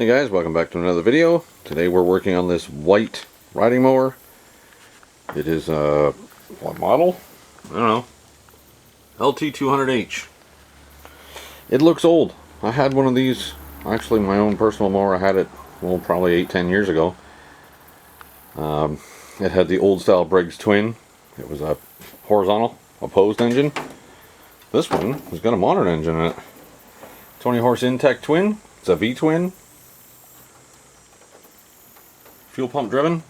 Hey guys, welcome back to another video. Today we're working on this white riding mower. It is what model? I don't know. LT200H. It looks old. I had one of these, actually my own personal mower. I had it, well, probably 8-10 years ago. It had the old style Briggs twin. It was a horizontal opposed engine. This one has got a modern engine in it. 20 horse Intech twin. It's a V-twin. Fuel pump driven,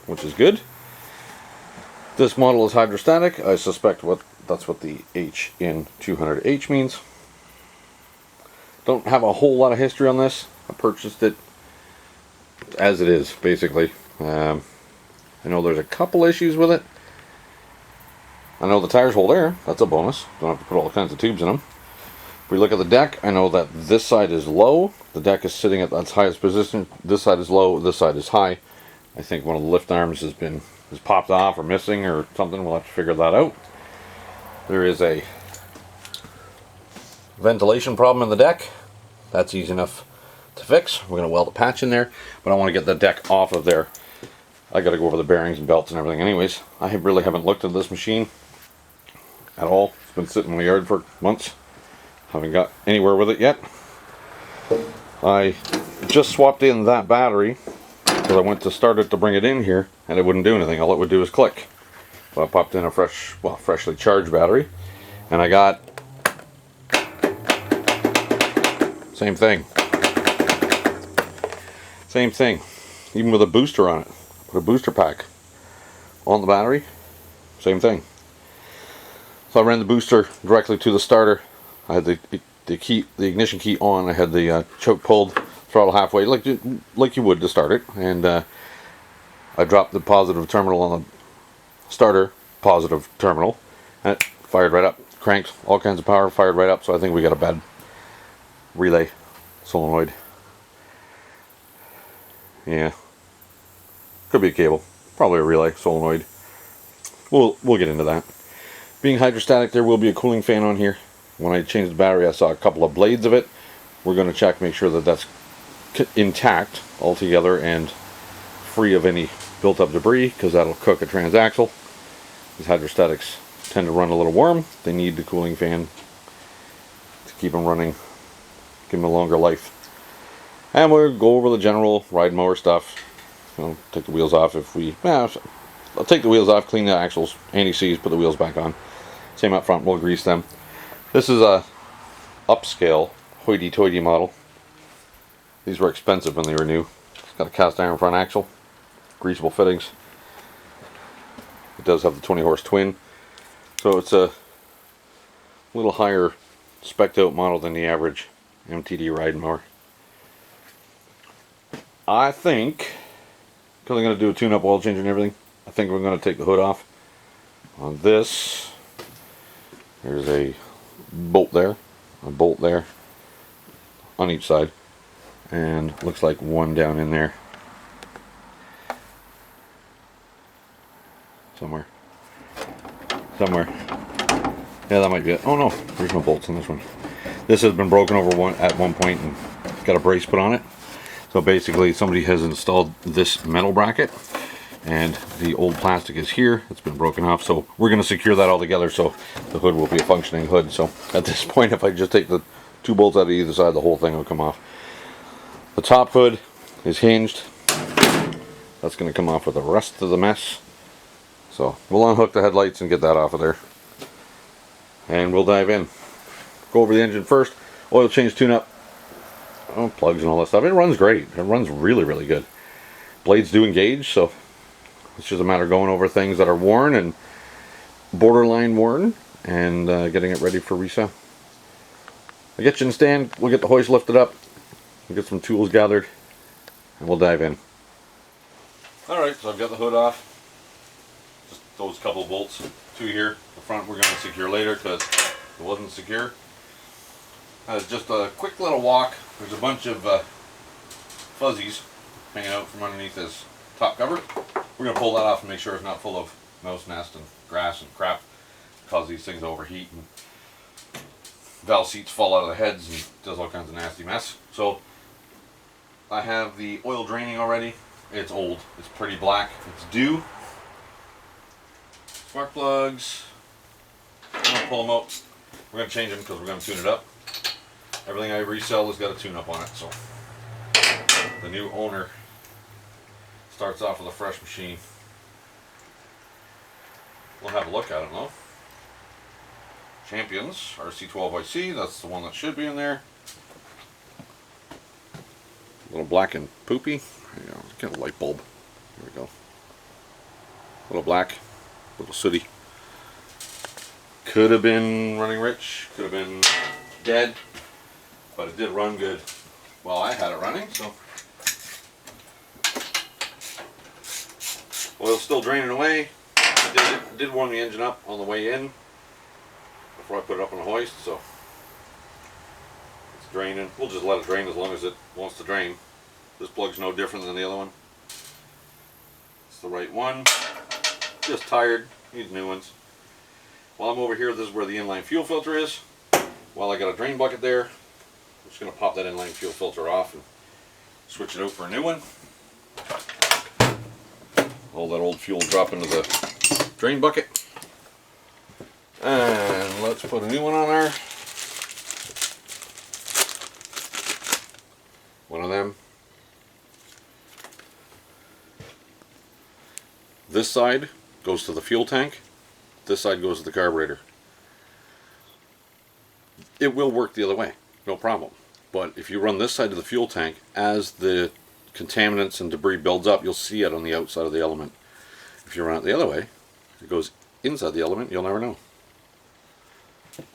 which is good. This model is hydrostatic. I suspect that's what the H in 200H means. Don't have a whole lot of history on this. I purchased it as it is, basically. I know there's a couple issues with it. I know the tires hold air. That's a bonus. Don't have to put all kinds of tubes in them. If we look at the deck, I know that this side is low. The deck is sitting at its highest position. This side is low. This side is high. I think one of the lift arms has popped off or missing or something. We'll have to figure that out. There is a ventilation problem in the deck. That's easy enough to fix. We're going to weld a patch in there, but I want to get the deck off of there. I got to go over the bearings and belts and everything anyways. I really haven't looked at this machine at all. It's been sitting in my yard for months. Haven't got anywhere with it yet. I just swapped in that battery because I went to start it to bring it in here and it wouldn't do anything. All it would do is click. So I popped in a freshly charged battery, and I got same thing. Same thing. Even with a booster on it. Put a booster pack on the battery. Same thing. So I ran the booster directly to the starter. I had the ignition key on. I had the choke pulled, throttle halfway, like you would to start it, and I dropped the positive terminal on the starter positive terminal, and it fired right up. Cranked all kinds of power, fired right up. So I think we got a bad relay solenoid. Yeah, could be a cable, probably a relay solenoid. We'll get into that. Being hydrostatic, there will be a cooling fan on here. When I changed the battery, I saw a couple of blades of it. We're going to check, make sure that that's intact altogether and free of any built-up debris, because that'll cook a transaxle. These hydrostatics tend to run a little warm. They need the cooling fan to keep them running, give them a longer life. And we'll go over the general ride mower stuff. Take the wheels off if we... I'll take the wheels off, clean the axles, anti-seize, put the wheels back on. Same up front, we'll grease them. This is a upscale hoity-toity model. These were expensive when they were new. It's got a cast iron front axle, greasable fittings. It does have the 20 horse twin, so it's a little higher spec'd out model than the average MTD ride mower. I think, because I'm going to do a tune-up, oil change and everything, I think we're going to take the hood off. On this, there's a bolt there, a bolt there on each side, and looks like one down in there somewhere. Yeah, that might be it. Oh no, there's no bolts in this one. This has been broken over at one point and got a brace put on it. So basically somebody has installed this metal bracket and the old plastic is here. It's been broken off, so we're going to secure that all together so the hood will be a functioning hood. So at this point, if I just take the two bolts out of either side, the whole thing will come off. The top hood is hinged. That's going to come off with the rest of the mess. So we'll unhook the headlights and get that off of there, and we'll dive in. Go over the engine first. Oil change, tune-up, plugs and all that stuff. It runs great. It runs really, really good. Blades do engage, so it's just a matter of going over things that are worn and borderline worn and getting it ready for resale. I'll get you in the stand, we'll get the hoist lifted up, we'll get some tools gathered, and we'll dive in. Alright, so I've got the hood off. Just those couple bolts, two here. The front we're going to secure later because it wasn't secure. Just a quick little walk. There's a bunch of fuzzies hanging out from underneath this top cover. We're going to pull that off and make sure it's not full of mouse nest and grass and crap, cause these things to overheat and valve seats fall out of the heads and does all kinds of nasty mess. So I have the oil draining already. It's old. It's pretty black. It's due. Spark plugs. I'm going to pull them out. We're going to change them because we're going to tune it up. Everything I resell has got a tune up on it, so the new owner starts off with a fresh machine. We'll have a look at it though. Champions RC12YC, that's the one that should be in there. A little black and poopy. There you go. Get a light bulb. There we go. A little black, a little sooty. Could have been running rich, could have been dead, but it did run good while I had it running, so. Oil's still draining away. I did warm the engine up on the way in before I put it up on the hoist, so it's draining. We'll just let it drain as long as it wants to drain. This plug's no different than the other one. It's the right one. Just tired, needs new ones. While I'm over here, this is where the inline fuel filter is. While I got a drain bucket there, I'm just going to pop that inline fuel filter off and switch it out for a new one. All that old fuel drop into the drain bucket. And let's put a new one on there. One of them. This side goes to the fuel tank. This side goes to the carburetor. It will work the other way, no problem. But if you run this side of the fuel tank, as the contaminants and debris builds up, you'll see it on the outside of the element. If you run it the other way, it goes inside the element, you'll never know.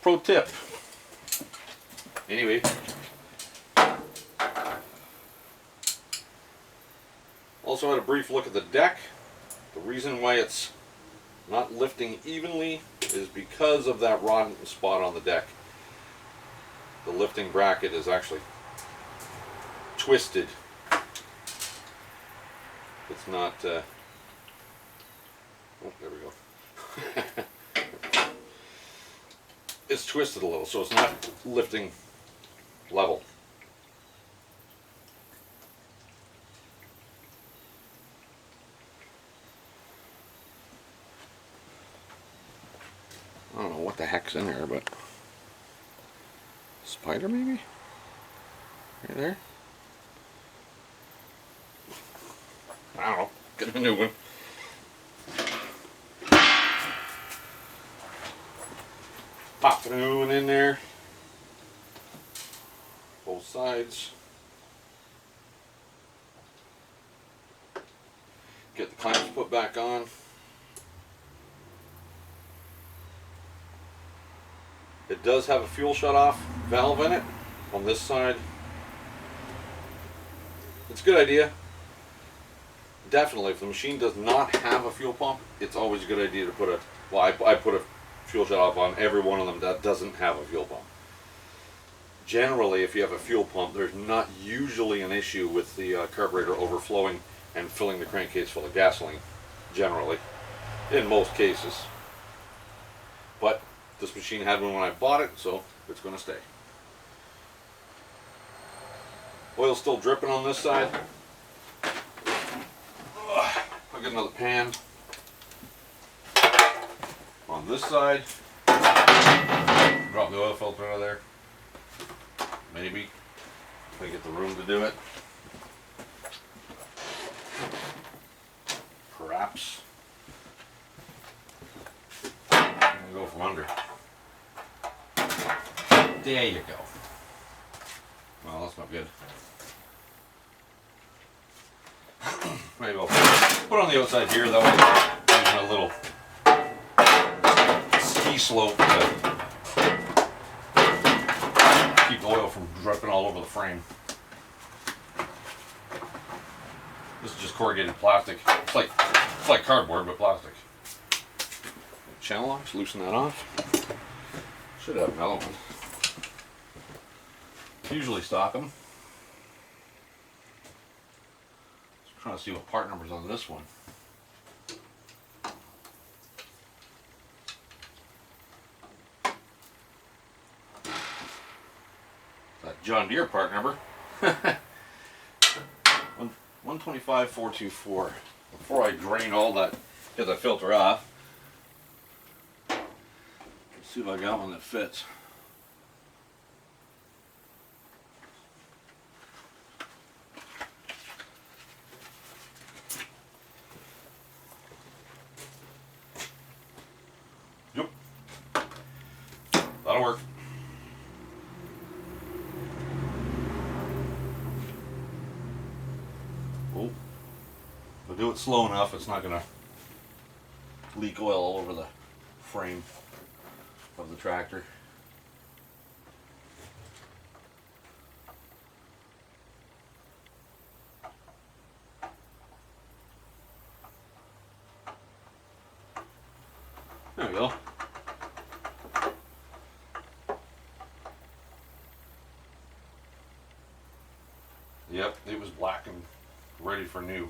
Pro tip. Anyway, also had a brief look at the deck. The reason why it's not lifting evenly is because of that rotten spot on the deck. The lifting bracket is actually twisted. It's not oh, there we go. It's twisted a little, so it's not lifting level. I don't know what the heck's in there, but spider maybe? Right there? I don't know. Get a new one. Pop a new one in there. Both sides. Get the clamps put back on. It does have a fuel shut-off valve in it on this side. It's a good idea. Definitely, if the machine does not have a fuel pump, it's always a good idea to put a, well, I put a fuel shut-off on every one of them that doesn't have a fuel pump. Generally, if you have a fuel pump, there's not usually an issue with the carburetor overflowing and filling the crankcase full of gasoline, generally, in most cases. But this machine had one when I bought it, so it's going to stay. Oil's still dripping on this side. I'll get another pan on this side. Drop the oil filter out of there. Maybe if I get the room to do it. Perhaps. I'm gonna go from under. There you go. Well, that's not good. Maybe I'll put it on the outside here, that way using a little ski slope to keep the oil from dripping all over the frame. This is just corrugated plastic. It's like cardboard, but plastic. Channel locks, loosen that off. Should have another one. Usually stock them. Just trying to see what part number's on this one. That John Deere part number. 125,424. Before I drain all that, get the filter off. Let's see if I got one that fits. Yep. That'll work. Oh. If I do it slow enough, it's not going to leak oil all over the frame of the tractor. There we go. Yep, it was black and ready for new.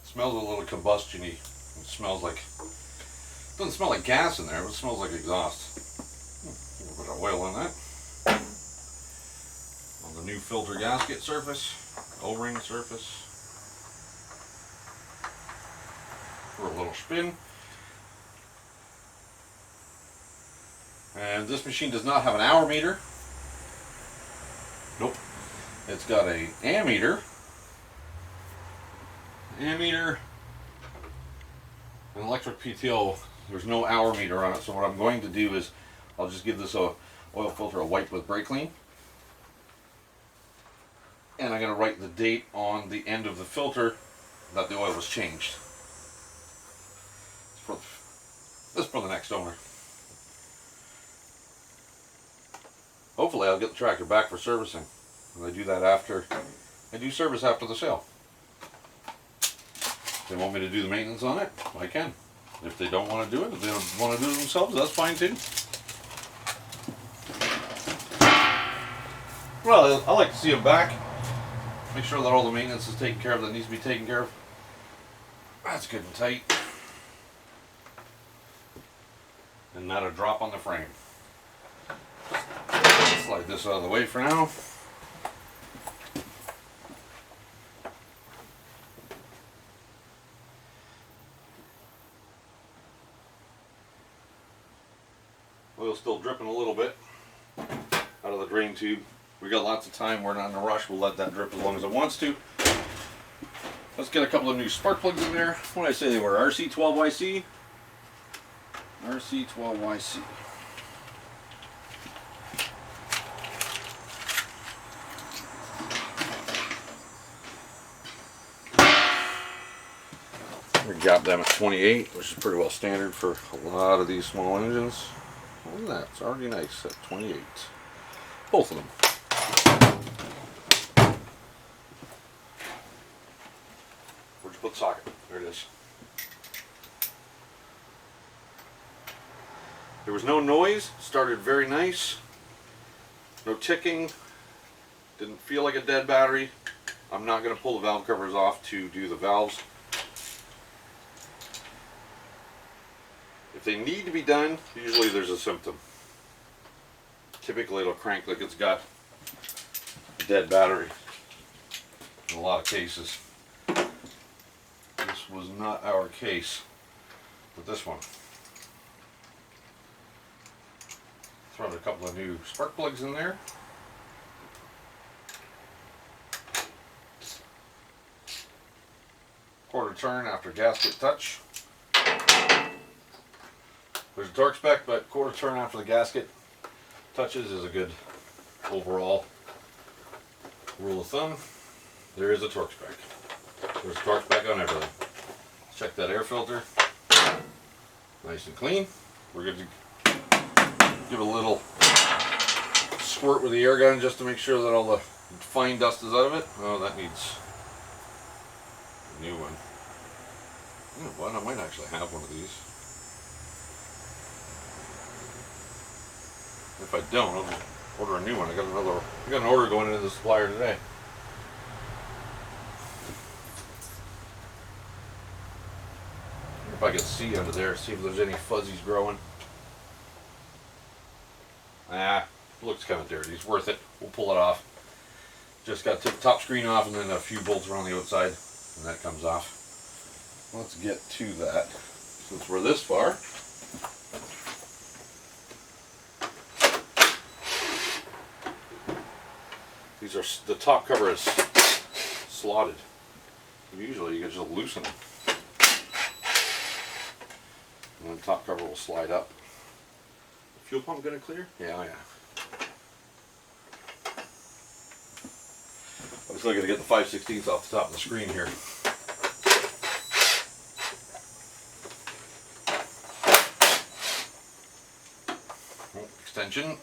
Smells a little combustion-y. It smells like, doesn't smell like gas in there, but it smells like exhaust. A little bit of oil in that. On the new filter gasket surface, O-ring surface. For a little spin. And this machine does not have an hour meter. Nope. It's got a ammeter. Ammeter. An electric PTO. There's no hour meter on it. So what I'm going to do is I'll just give this oil filter a wipe with brake clean. And I'm going to write the date on the end of the filter that the oil was changed. This is for the next owner. Hopefully I'll get the tractor back for servicing. And I do that after, I do service after the sale. If they want me to do the maintenance on it, I can. If they don't want to do it, if they don't want to do it themselves, that's fine too. Well, I like to see them back. Make sure that all the maintenance is taken care of that needs to be taken care of. That's good and tight. And not a drop on the frame. Slide this out of the way for now. Oil's still dripping a little bit out of the drain tube. We got lots of time, we're not in a rush, we'll let that drip as long as it wants to. Let's get a couple of new spark plugs in there. What did I say they were? RC12YC? RC12YC. We got them at 28, which is pretty well standard for a lot of these small engines. Look at that, it's already nice at 28. Both of them. Where'd you put the socket? There it is. There was no noise, started very nice. No ticking, didn't feel like a dead battery. I'm not going to pull the valve covers off to do the valves. If they need to be done, usually there's a symptom. Typically it'll crank like it's got a dead battery in a lot of cases. This was not our case, but this one. Throw a couple of new spark plugs in there. Quarter turn after gasket touch. There's a torque spec, but quarter turn after the gasket touches is a good overall rule of thumb. There is a torque spec. There's a torque spec on everything. Check that air filter. Nice and clean. We're going to give a little squirt with the air gun just to make sure that all the fine dust is out of it. Oh, that needs a new one. You know what? I might actually have one of these. If I don't, I'll just order a new one. I got an order going into the supplier today. If I can see under there, see if there's any fuzzies growing. Ah, Looks kind of dirty. It's worth it. We'll pull it off. Just got to take the top screen off and then a few bolts around the outside, and that comes off. Let's get to that. Since we're this far, these are, the top cover is slotted. Usually you can just loosen it, and then the top cover will slide up. The fuel pump gonna clear? Yeah, yeah. I'm still gonna get the 5/16 off the top of the screen here. Extension.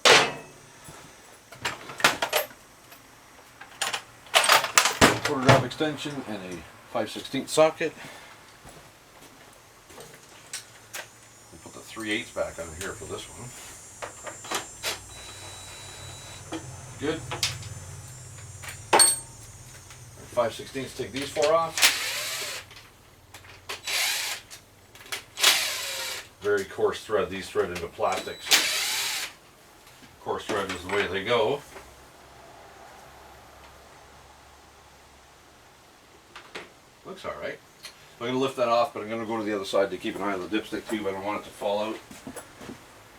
Quarter drop extension and a 5/16 socket. We'll put the 3/8 back on here for this one. Good. 5/16, take these 4 off. Very coarse thread. These thread into plastic. So coarse thread is the way they go. Looks alright. I'm going to lift that off, but I'm going to go to the other side to keep an eye on the dipstick tube. I don't want it to fall out.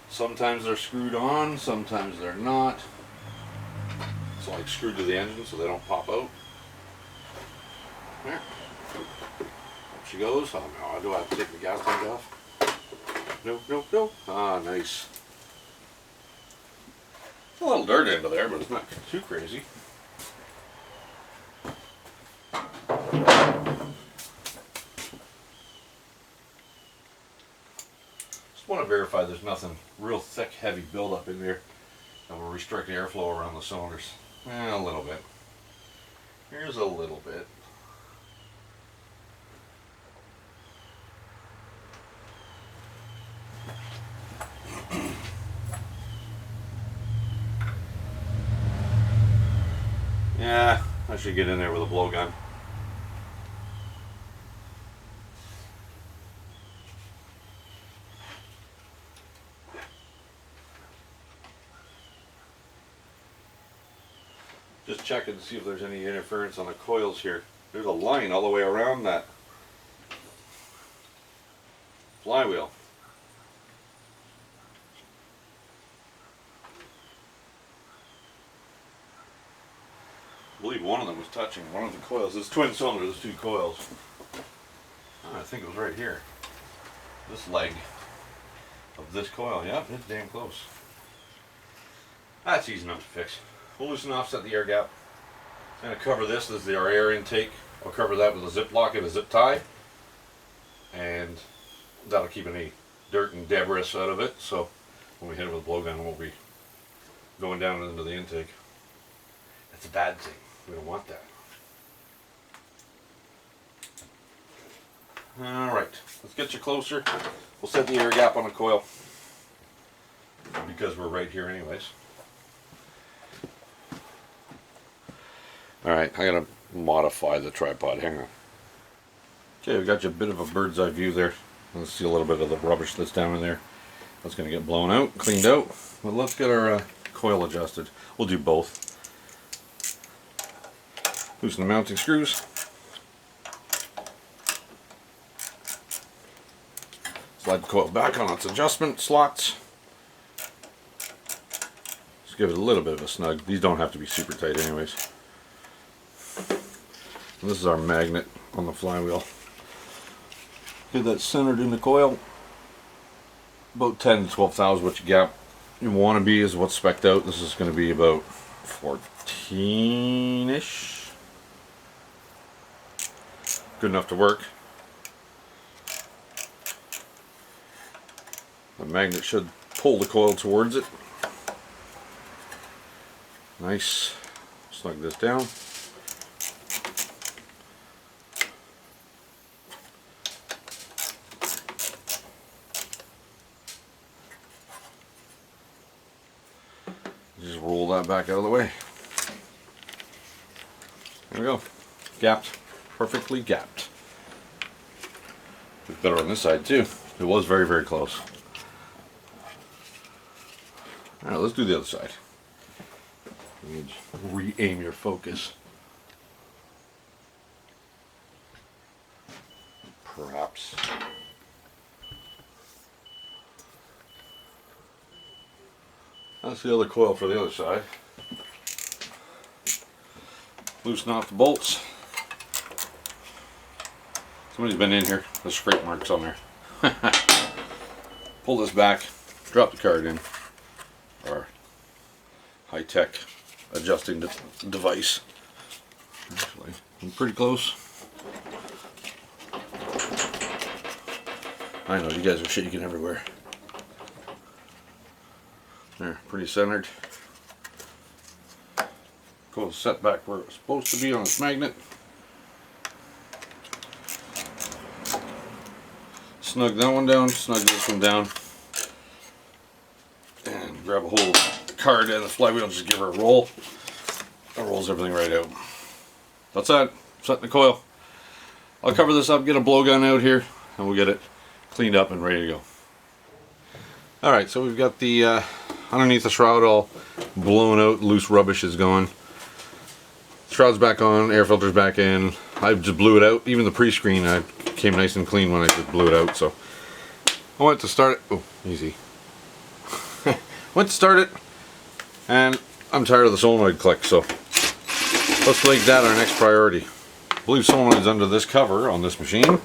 Sometimes they're screwed on, sometimes they're not. It's like screwed to the engine so they don't pop out. There. Up she goes. Oh no, do I have to take the gas tank off? No, no, no. Ah, nice. A little dirt into there, but it's not too crazy. Just want to verify there's nothing real thick, heavy buildup in there that will restrict airflow around the cylinders. A little bit. Here's a little bit. Yeah, I should get in there with a blowgun. Just checking to see if there's any interference on the coils here. There's a line all the way around that flywheel. I believe one of them was touching one of the coils. This twin cylinder, there's 2 coils. Oh, I think it was right here. This leg of this coil. Yep, it's damn close. That's easy enough to fix. We'll loosen off, set the air gap. I'm going to cover this. This is our air intake. I'll cover that with a zip lock and a zip tie. And that'll keep any dirt and debris out of it. So when we hit it with a blowgun, we'll be going down into the intake. That's a bad thing. We don't want that. Alright, let's get you closer. We'll set the air gap on the coil because we're right here anyways. Alright, I gotta modify the tripod. Hang on. Okay, we've got you a bit of a bird's eye view there. Let's see a little bit of the rubbish that's down in there. That's gonna get blown out, cleaned out. But let's get our coil adjusted. We'll do both. Loosen the mounting screws. Slide the coil back on its adjustment slots. Just give it a little bit of a snug. These don't have to be super tight anyways. And this is our magnet on the flywheel. Get that centered in the coil. About 10 to 12 thou is what you want to be is what's spec'd out. This is going to be about 14-ish. Good enough to work. The magnet should pull the coil towards it. Nice. Snug this down. Just roll that back out of the way. There we go. Gapped. Perfectly gapped. It's better on this side too. It was very, very close. Alright, let's do the other side. You need to re-aim your focus. Perhaps. That's the other coil for the other side. Loosen off the bolts. Somebody's been in here. There's scrape marks on there. Pull this back, drop the card in. Our high-tech adjusting device. Actually, I'm pretty close. I know, you guys are shaking everywhere. There, pretty centered. Coil set back where it's supposed to be on its magnet. Snug that one down, snug this one down. And grab a hold of the card and the flywheel, just give her a roll. That rolls everything right out. That's that, setting the coil. I'll cover this up, get a blowgun out here, and we'll get it cleaned up and ready to go. Alright, so we've got the underneath the shroud all blown out, loose rubbish is gone. Shroud's back on, air filter's back in. I just blew it out. Even the pre-screen came nice and clean when I just blew it out. So I went to start it. Oh, easy. Went to start it, and I'm tired of the solenoid click. So let's make that our next priority. I believe solenoid's under this cover on this machine.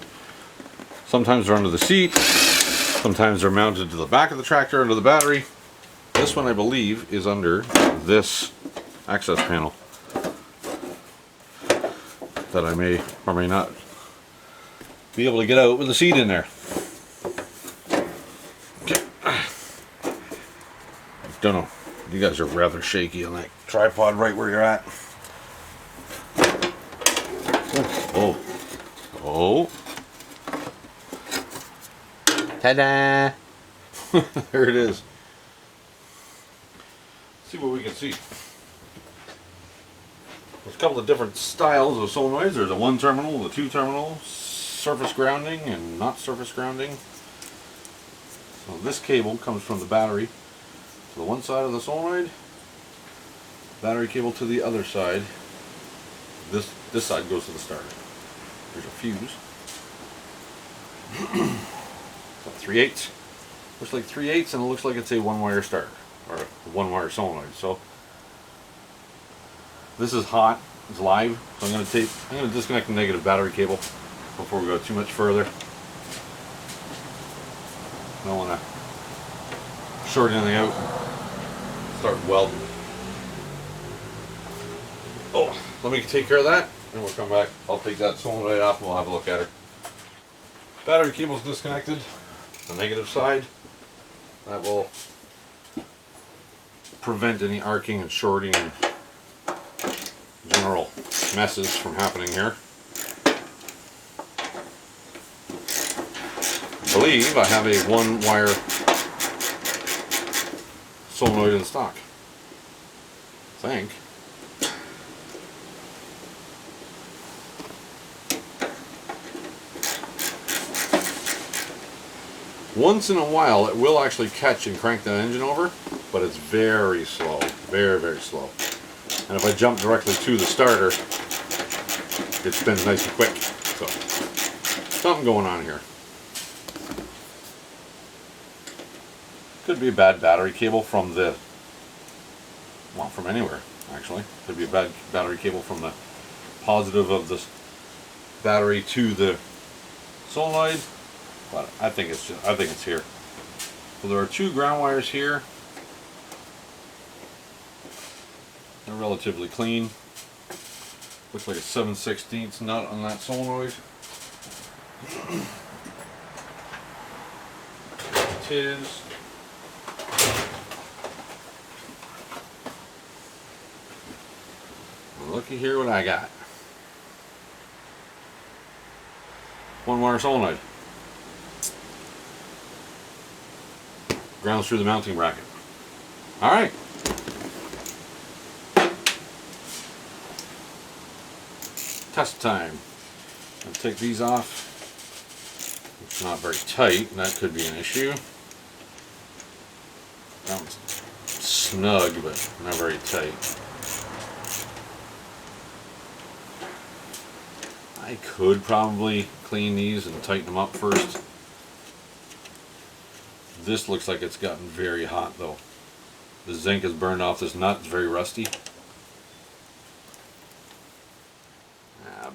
Sometimes they're under the seat. Sometimes they're mounted to the back of the tractor under the battery. This one, I believe, is under this access panel that I may or may not be able to get out with the seat in there. Okay. Don't know. You guys are rather shaky on that tripod right where you're at. Oh. Oh. Ta-da! There it is. Let's see what we can see. There's a couple of different styles of solenoids. There's a 1 terminal, the 2 terminal, surface grounding and not surface grounding. So this cable comes from the battery to the one side of the solenoid, battery cable to the other side. This side goes to the starter. There's a fuse. 3/8. Looks like 3/8, and it looks like it's a 1-wire starter or a 1-wire solenoid. So this is hot. It's live. So I'm going to disconnect the negative battery cable before we go too much further. I don't want to short anything out. Start welding. Oh, let me take care of that, and we'll come back. I'll take that solenoid off, and we'll have a look at her. Battery cable's disconnected. The negative side. That will prevent any arcing and shorting and general messes from happening here. I believe I have a 1-wire solenoid in stock. I think. Once in a while it will actually catch and crank the engine over, but it's very slow, very, very slow. And if I jump directly to the starter, it spins nice and quick. So, something going on here. Could be a bad battery cable from the, well, from anywhere actually. Could be a bad battery cable from the positive of this battery to the solenoid. But I think it's here. So there are 2 ground wires here. They're relatively clean. Looks like a 7/16 nut on that solenoid. It is. Looky here what I got. 1-wire solenoid. Grounds through the mounting bracket. Alright. Test time. I'll take these off. It's not very tight, and that could be an issue. That one's snug, but not very tight. I could probably clean these and tighten them up first. This looks like it's gotten very hot though. The zinc is burned off this nut, it's very rusty.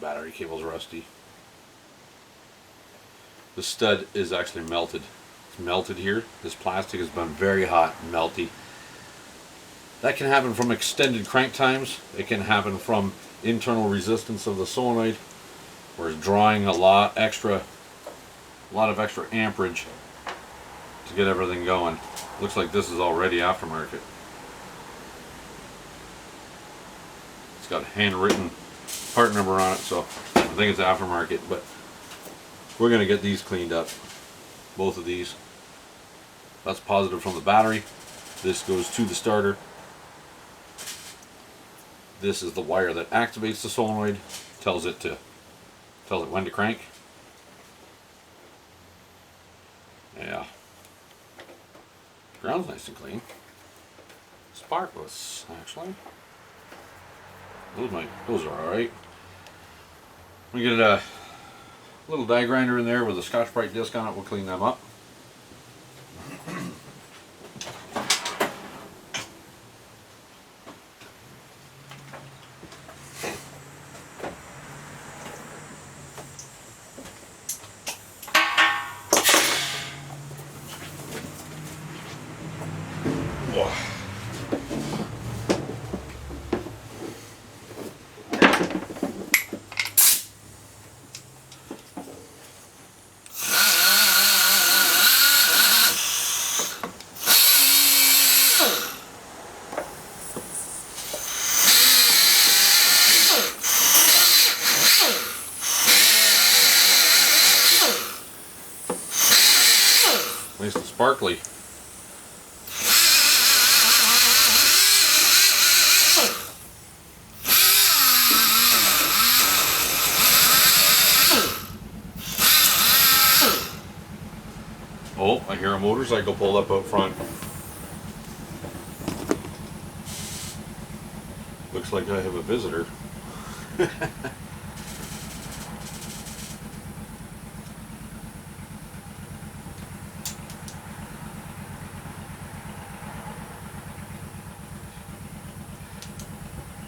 Battery cable's rusty. The stud is actually melted. It's melted here. This plastic has been very hot and melty. That can happen from extended crank times. It can happen from internal resistance of the solenoid, where it's drawing a lot of extra amperage to get everything going. Looks like this is already aftermarket. It's got a handwritten part number on it, so I think it's aftermarket, but we're going to get these cleaned up. Both of these. That's positive from the battery. This goes to the starter. This is the wire that activates the solenoid, tells it when to crank. Yeah. Ground's nice and clean. Sparkless, actually. Those are alright. We get a little die grinder in there with a Scotch-Brite disc on it. We'll clean them up. Nice and sparkly. Oh, I hear a motorcycle pulled up out front. Looks like I have a visitor.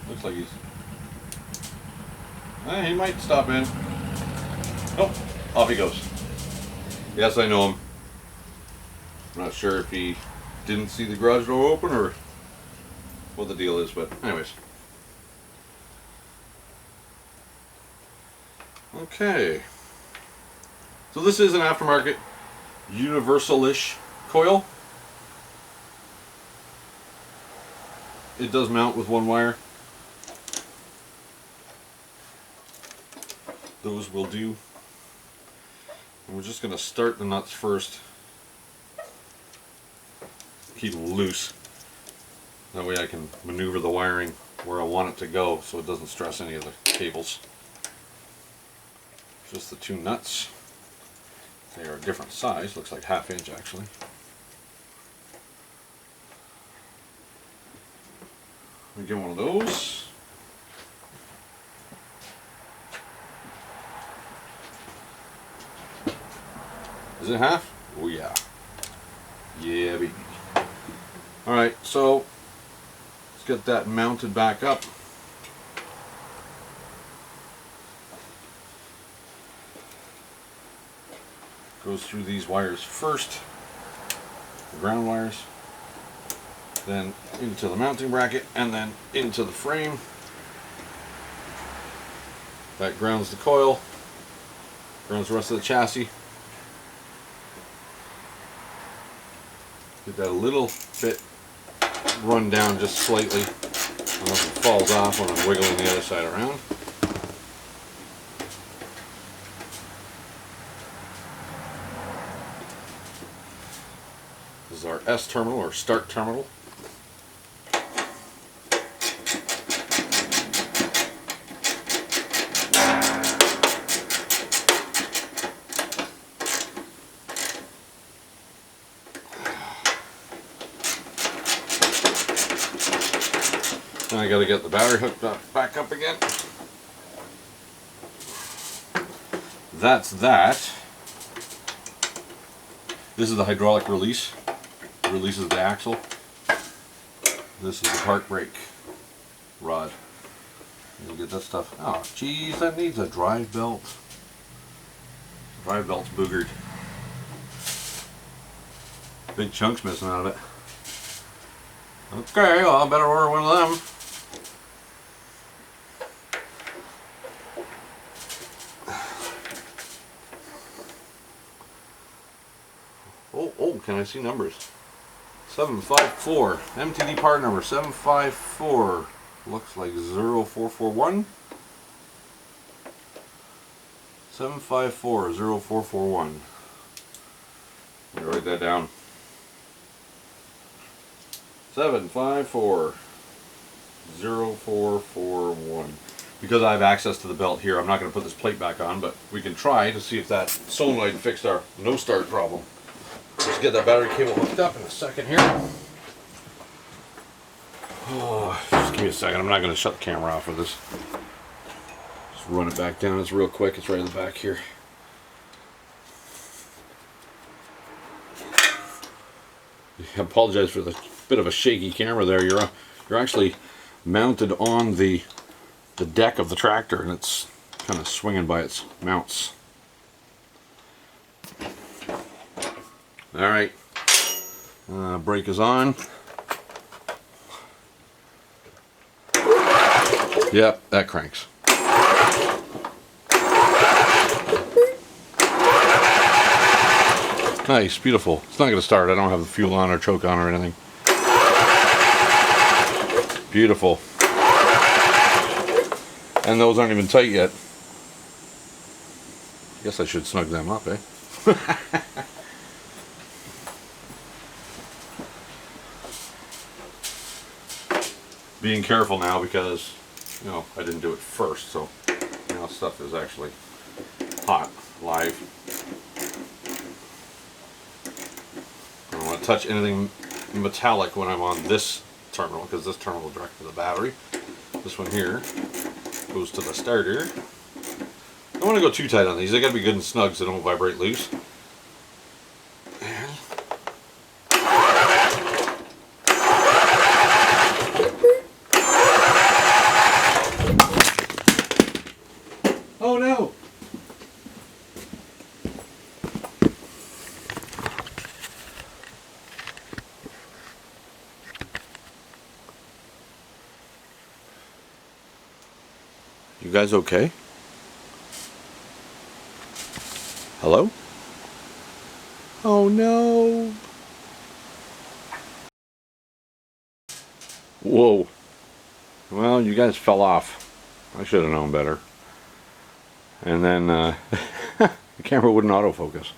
Looks like he might stop in. Nope, off he goes. Yes, I know him. I'm not sure if he didn't see the garage door open or what the deal is, but anyways. Okay. So this is an aftermarket universal-ish coil. It does mount with one wire. Those will do. And we're just going to start the nuts first. Keep them loose. That way I can maneuver the wiring where I want it to go so it doesn't stress any of the cables. Just the two nuts. They are a different size. Looks like 1/2 inch actually. Let me get one of those. Is it half? Oh yeah. Yeah, baby. Alright, so let's get that mounted back up. Goes through these wires first, the ground wires, then into the mounting bracket, and then into the frame. That grounds the coil, grounds the rest of the chassis. Get that a little bit run down just slightly, unless it falls off when I'm wiggling the other side around. This is our S terminal, or start terminal. Then I got to get the battery hooked up back up again. that's that. This is the hydraulic release. It releases the axle. This is the park brake rod. You'll get that stuff. Oh, geez, that needs a drive belt. Drive belt's boogered. Big chunks missing out of it. Okay, well, I better order one of them. Oh, can I see numbers? 754. MTD part number 754. Looks like 0441. 754 0441. Let me write that down. 754 0441. Because I have access to the belt here, I'm not going to put this plate back on, but we can try to see if that solenoid fixed our no start problem. Let's get that battery cable hooked up in a second here. Oh, just give me a second. I'm not going to shut the camera off for this. Just run it back down. It's real quick. It's right in the back here. I apologize for the bit of a shaky camera there. You're actually mounted on the deck of the tractor, and it's kind of swinging by its mounts. All right, brake is on. Yep, that cranks. Nice, beautiful. It's not going to start. I don't have the fuel on or choke on or anything. Beautiful. And those aren't even tight yet. Guess I should snug them up, eh? Being careful now because, you know, I didn't do it first, so now stuff is actually hot, live. I don't want to touch anything metallic when I'm on this terminal, because this terminal is direct to the battery. This one here goes to the starter. I don't want to go too tight on these. They got to be good and snug so they don't vibrate loose. Oh no! You guys okay? Hello? Oh no! Whoa. Well, you guys fell off. I should have known better. And then the camera wouldn't autofocus.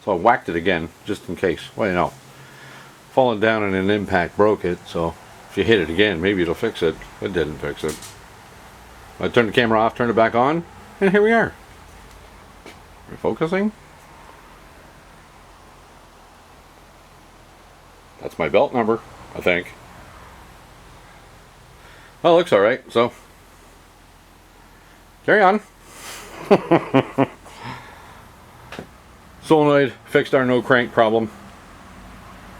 So I whacked it again, just in case. Well, you know, falling down in an impact broke it, so if you hit it again, maybe it'll fix it. It didn't fix it. I turned the camera off, turned it back on, and here we are. We're focusing. That's my belt number, I think. Well, it looks alright, so carry on. Solenoid fixed our no crank problem.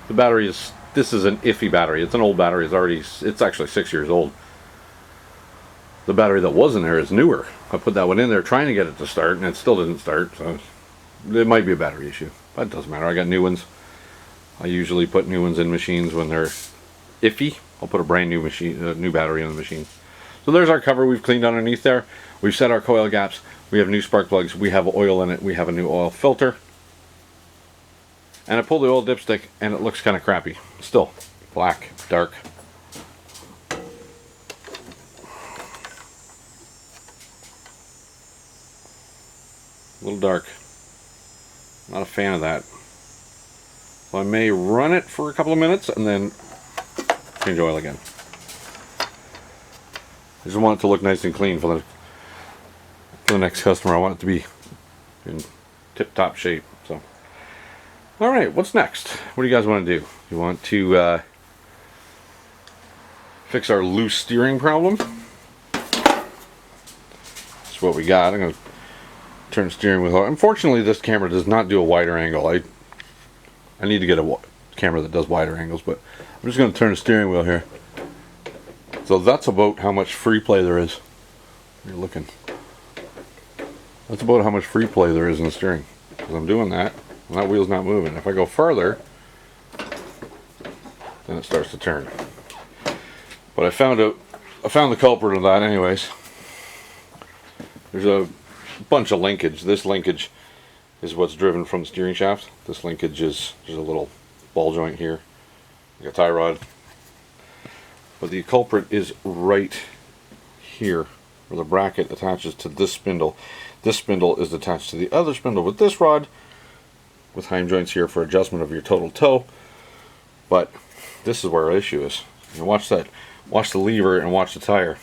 The battery is, this is an iffy battery. It's an old battery. It's actually 6 years old. The battery that was in there is newer. I put that one in there trying to get it to start, and it still didn't start, so it might be a battery issue, but it doesn't matter. I got new ones. I usually put new ones in machines when they're iffy. I'll put a brand new machine, new battery in the machine. So there's our cover. We've cleaned underneath there. We've set our coil gaps. We have new spark plugs. We have oil in it. We have a new oil filter. And I pulled the oil dipstick, and it looks kind of crappy. Still black, dark. A little dark. Not a fan of that. So I may run it for a couple of minutes and then change oil again. I just want it to look nice and clean for the next customer. I want it to be in tip-top shape. So, all right, what's next? What do you guys want to do? You want to fix our loose steering problem? Let's is what we got. I'm going to turn the steering wheel. Unfortunately, this camera does not do a wider angle. I need to get a camera that does wider angles, but I'm just going to turn the steering wheel here. So that's about how much free play there is. You're looking. That's about how much free play there is in the steering. Because I'm doing that, and that wheel's not moving. If I go farther, then it starts to turn. But I found the culprit of that anyways. There's a bunch of linkage. This linkage is what's driven from the steering shaft. This linkage is, there's a little ball joint here, like a tie rod. But the culprit is right here, where the bracket attaches to this spindle. This spindle is attached to the other spindle with this rod, with heim joints here for adjustment of your total toe. But this is where our issue is. You watch that. Watch the lever and watch the tire.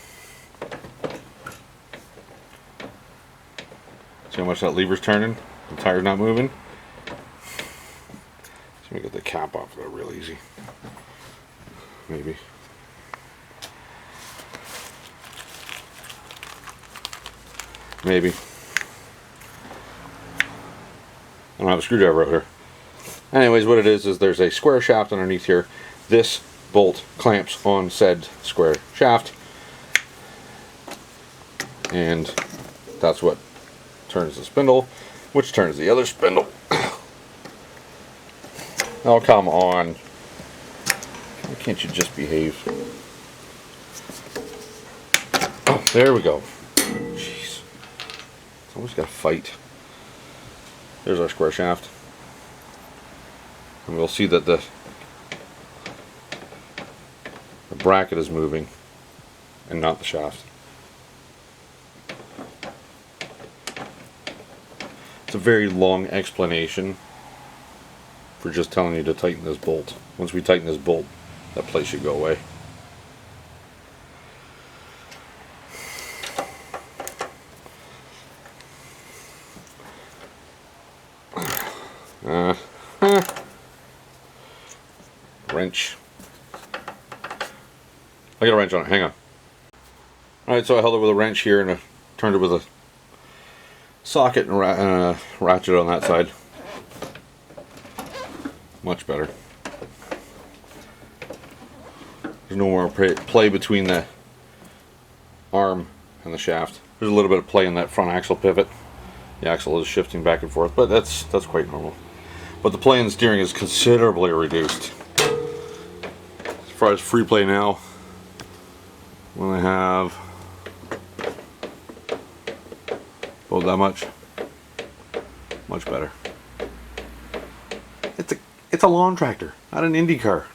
See how much that lever's turning? The tire's not moving. Let me get the cap off of that real easy. Maybe. Maybe. I don't have a screwdriver out here. Anyways, what it is there's a square shaft underneath here. This bolt clamps on said square shaft, and that's what turns the spindle, which turns the other spindle. Oh, come on. Why can't you just behave? Oh, there we go. Jeez. It's always got to fight. There's our square shaft. And we'll see that the bracket is moving and not the shaft. It's a very long explanation for just telling you to tighten this bolt. Once we tighten this bolt, that plate should go away. Wrench. I got a wrench on it, hang on. Alright, so I held it with a wrench here and I turned it with a socket and ratchet on that side. Much better. There's no more play between the arm and the shaft. There's a little bit of play in that front axle pivot. The axle is shifting back and forth, but that's quite normal. But the play in the steering is considerably reduced. As far as free play now, when I have about that much better. It's a lawn tractor, not an Indy car.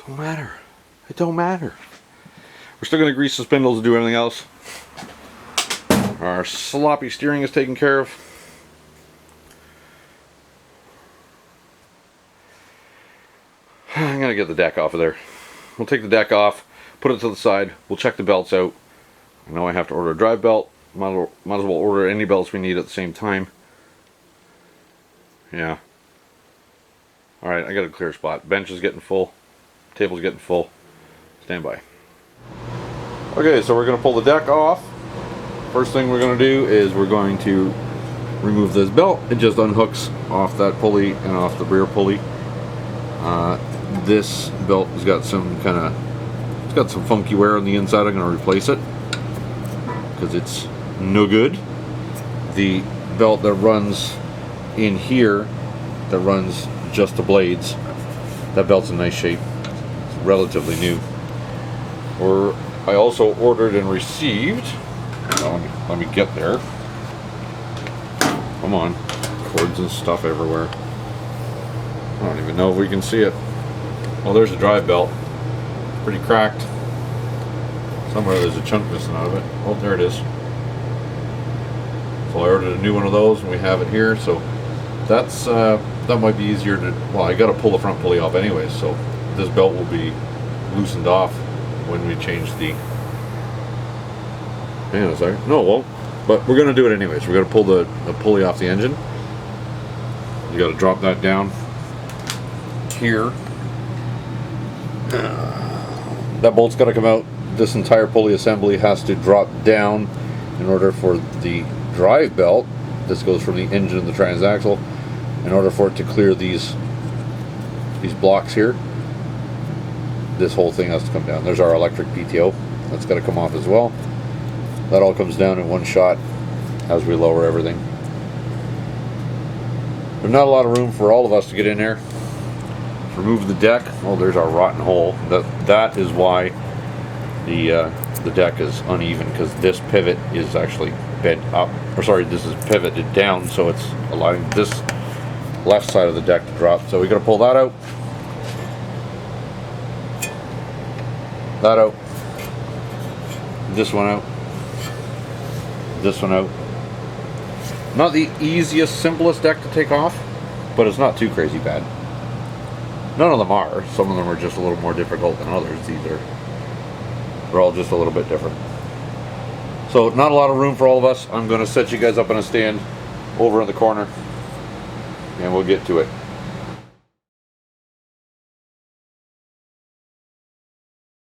Don't matter. It don't matter. We're still gonna grease the spindles and do everything else. Our sloppy steering is taken care of. I'm gonna get the deck off of there. We'll take the deck off, put it to the side, we'll check the belts out. I know I have to order a drive belt. Might as well order any belts we need at the same time. Yeah. Alright, I got a clear spot. Bench is getting full. Table's getting full. Stand by. Okay, so we're going to pull the deck off. First thing we're going to do is we're going to remove this belt. It just unhooks off that pulley and off the rear pulley. This belt has got some it's got some funky wear on the inside. I'm going to replace it because it's no good. The belt that runs in here, that runs just the blades, that belt's in nice shape. It's relatively new. I also ordered and received, let me get there. Come on, cords and stuff everywhere. I don't even know if we can see it. Oh, there's a drive belt. Pretty cracked. Somewhere there's a chunk missing out of it. Oh, there it is. So I ordered a new one of those and we have it here. So that's that might be easier to, well, I got to pull the front pulley off anyway, so this belt will be loosened off when we change the, hang on a second, no it won't, but we're going to do it anyways. We're going to pull the pulley off the engine. You got to drop that down here. That bolt's got to come out. This entire pulley assembly has to drop down in order for the drive belt, this goes from the engine to the transaxle, in order for it to clear these blocks here, this whole thing has to come down. There's our electric PTO. That's got to come off as well. That all comes down in one shot as we lower everything. There's not a lot of room for all of us to get in there. Remove the deck. Oh, there's our rotten hole. That is why the deck is uneven, because this pivot is actually bent up. Or sorry, this is pivoted down, so it's allowing this left side of the deck to drop. So we got to pull that out. That out. This one out. This one out. Not the easiest, simplest deck to take off, but it's not too crazy bad. None of them are. Some of them are just a little more difficult than others. They're all just a little bit different. So not a lot of room for all of us. I'm going to set you guys up on a stand over in the corner, and we'll get to it.